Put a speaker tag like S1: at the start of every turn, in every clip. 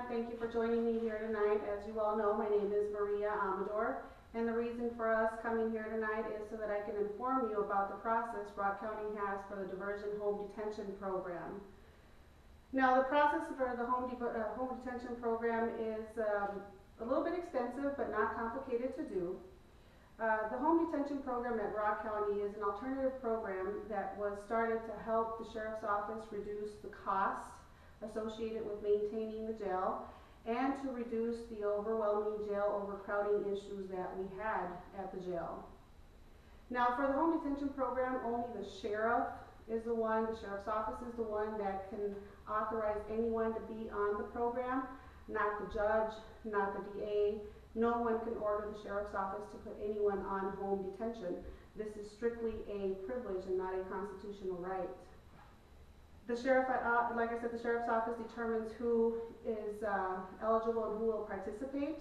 S1: everyone. Thank you for joining me here tonight. As you all know, my name is Maria Amador, and the reason for us coming here tonight is so that I can inform you about the process Rock County has for the Diversion Home Detention Program. Now, the process for the home detention program is a little bit extensive, but not complicated to do. The home detention program at Rock County is an alternative program that was started to help the Sheriff's Office reduce the cost associated with maintaining the jail and to reduce the overwhelming jail overcrowding issues that we had at the jail. Now, for the home detention program, only the sheriff is the one, the Sheriff's Office is the one that can authorize anyone to be on the program, not the judge, not the DA. No one can order the Sheriff's Office to put anyone on home detention. This is strictly a privilege and not a constitutional right. The sheriff, like I said, the Sheriff's Office determines who is eligible and who will participate.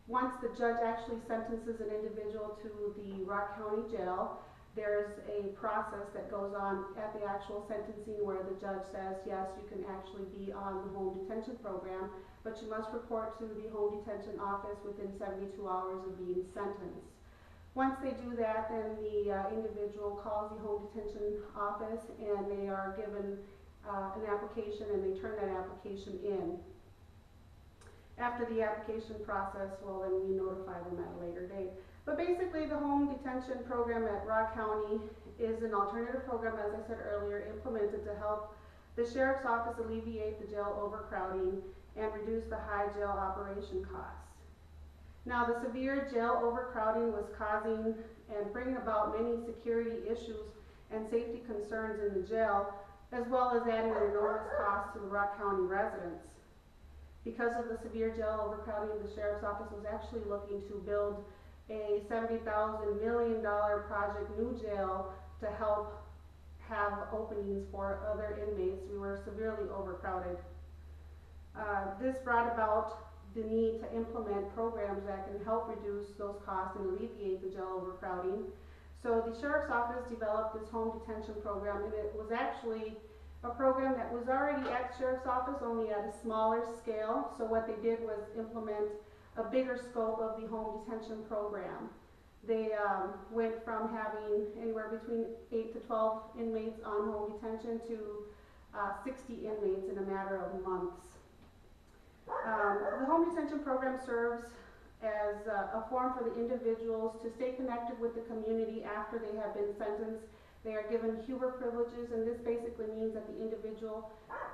S1: Once the judge actually sentences an individual to the Rock County Jail, there's a process that goes on at the actual sentencing where the judge says, yes, you can actually be on the home detention program, but you must report to the home detention office within 72 hours of being sentenced. Once they do that, then the individual calls the home detention office and they are given an application and they turn that application in. After the application process, well, then we notify them at a later date. But basically, the home detention program at Rock County is an alternative program, as I said earlier, implemented to help the Sheriff's Office alleviate the jail overcrowding and reduce the high jail operation costs. Now, the severe jail overcrowding was causing and bringing about many security issues and safety concerns in the jail, as well as adding an enormous cost to the Rock County residents. Because of the severe jail overcrowding, the Sheriff's Office was actually looking to build a $70,000 million project new jail to help have openings for other inmates. We were severely overcrowded. This brought about the need to implement programs that can help reduce those costs and alleviate the jail overcrowding. So the Sheriff's Office developed this home detention program, and it was actually a program that was already at the Sheriff's Office, only at a smaller scale. So what they did was implement a bigger scope of the home detention program. They went from having anywhere between 8 to 12 inmates on home detention to 60 inmates in a matter of months. The home detention program serves as a forum for the individuals to stay connected with the community after they have been sentenced. They are given Huber privileges, and this basically means that the individual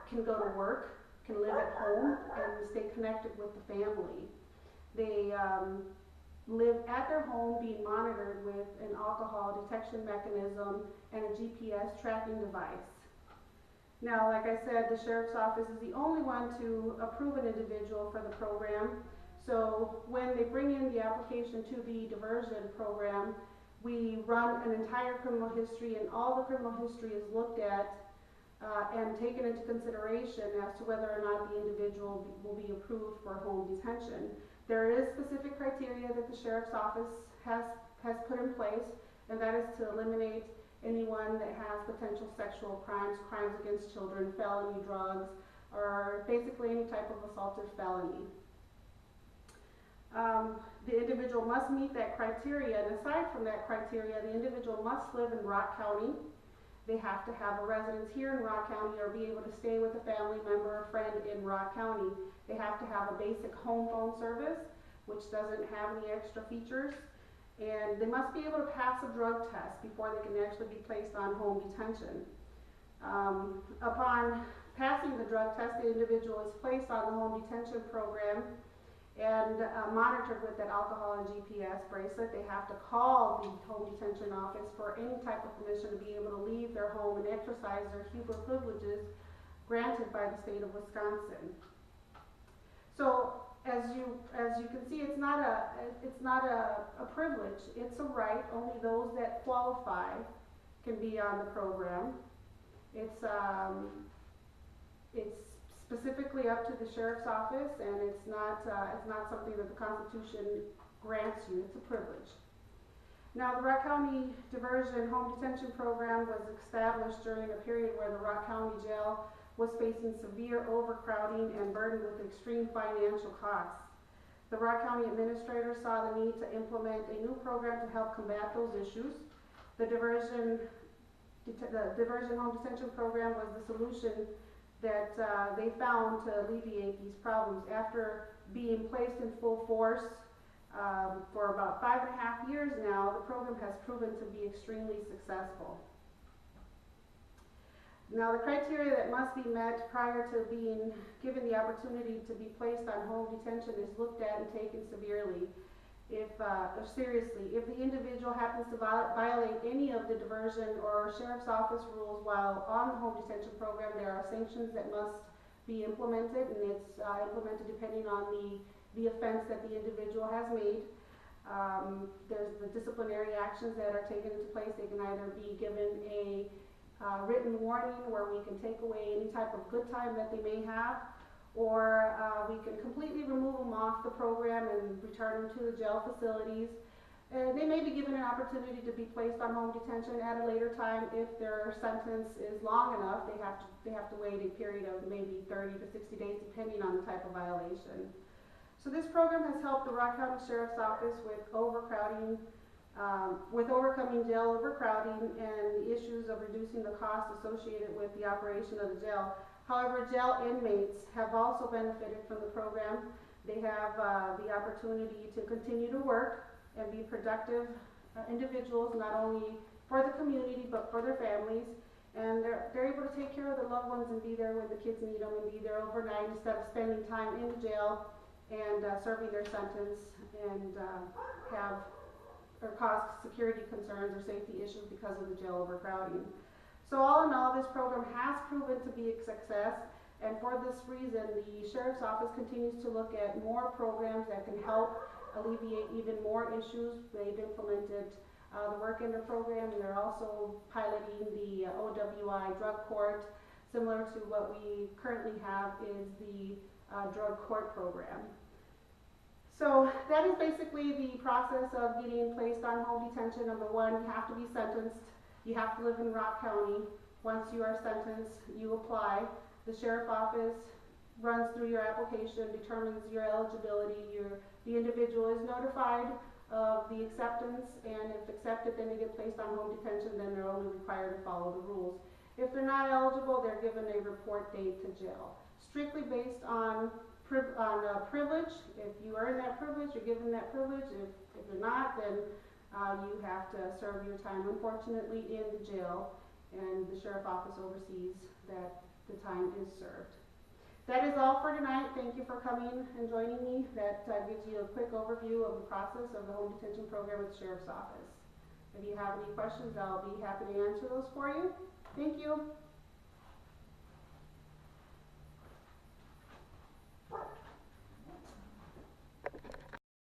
S1: can go to work, can live at home, and stay connected with the family. They live at their home being monitored with an alcohol detection mechanism and a GPS tracking device. Now, like I said, the Sheriff's Office is the only one to approve an individual for the program. So when they bring in the application to the diversion program, we run an entire criminal history, and all the criminal history is looked at and taken into consideration as to whether or not the individual will be approved for home detention. There is specific criteria that the Sheriff's Office has put in place, and that is to eliminate anyone that has potential sexual crimes, crimes against children, felony drugs, or basically any type of assaultive felony. The individual must meet that criteria, and aside from that criteria, the individual must live in Rock County. They have to have a residence here in Rock County or be able to stay with a family member or friend in Rock County. They have to have a basic home phone service, which doesn't have any extra features. And they must be able to pass a drug test before they can actually be placed on home detention. Upon passing the drug test, the individual is placed on the home detention program and monitored with that alcohol and GPS bracelet. They have to call the home detention office for any type of permission to be able to leave their home and exercise their Huber privileges granted by the state of Wisconsin. So as you can see, it's not a privilege. It's a right. Only those that qualify can be on the program. It's specifically up to the Sheriff's Office, and it's not something that the Constitution grants you. It's a privilege. Now, the Rock County Diversion Home Detention Program was established during a period where the Rock County Jail was facing severe overcrowding and burdened with extreme financial costs. The Rock County Administrator saw the need to implement a new program to help combat those issues. The diversion home detention program was the solution that they found to alleviate these problems. After being placed in full force for about 5.5 years now, the program has proven to be extremely successful. Now, the criteria that must be met prior to being given the opportunity to be placed on home detention is looked at and taken severely. Seriously, if the individual happens to violate any of the diversion or sheriff's office rules while on the home detention program, there are sanctions that must be implemented, and it's implemented depending on the offense that the individual has made. There's the disciplinary actions that are taken into place. They can either be given a written warning where we can take away any type of good time that they may have, or we can completely remove them off the program and return them to the jail facilities. And they may be given an opportunity to be placed on home detention at a later time if their sentence is long enough. They have to wait a period of maybe 30 to 60 days depending on the type of violation. So this program has helped the Rock County Sheriff's Office with overcrowding, with overcoming jail overcrowding and the issues of reducing the cost associated with the operation of the jail. However, jail inmates have also benefited from the program. They have the opportunity to continue to work and be productive individuals, not only for the community but for their families. And they're able to take care of their loved ones and be there when the kids need them and be there overnight instead of spending time in the jail and serving their sentence and cause security concerns or safety issues because of the jail overcrowding. So all in all, this program has proven to be a success, and for this reason, the Sheriff's Office continues to look at more programs that can help alleviate even more issues. They've implemented the Work Ender program, and they're also piloting the OWI drug court. Similar to what we currently have is the drug court program. So that is basically the process of getting placed on home detention. Number one, you have to be sentenced. You have to live in Rock County. Once you are sentenced, you apply. The Sheriff's Office runs through your application, determines your eligibility. The individual is notified of the acceptance, and if accepted, then they get placed on home detention. Then they're only required to follow the rules. If they're not eligible, they're given a report date to jail. Strictly based on privilege. If you earn that privilege, you're given that privilege. If you're not, then you have to serve your time, unfortunately, in the jail, and the Sheriff's Office oversees that the time is served. That is all for tonight. Thank you for coming and joining me. That gives you a quick overview of the process of the home detention program with the Sheriff's Office. If you have any questions, I'll be happy to answer those for you. Thank you.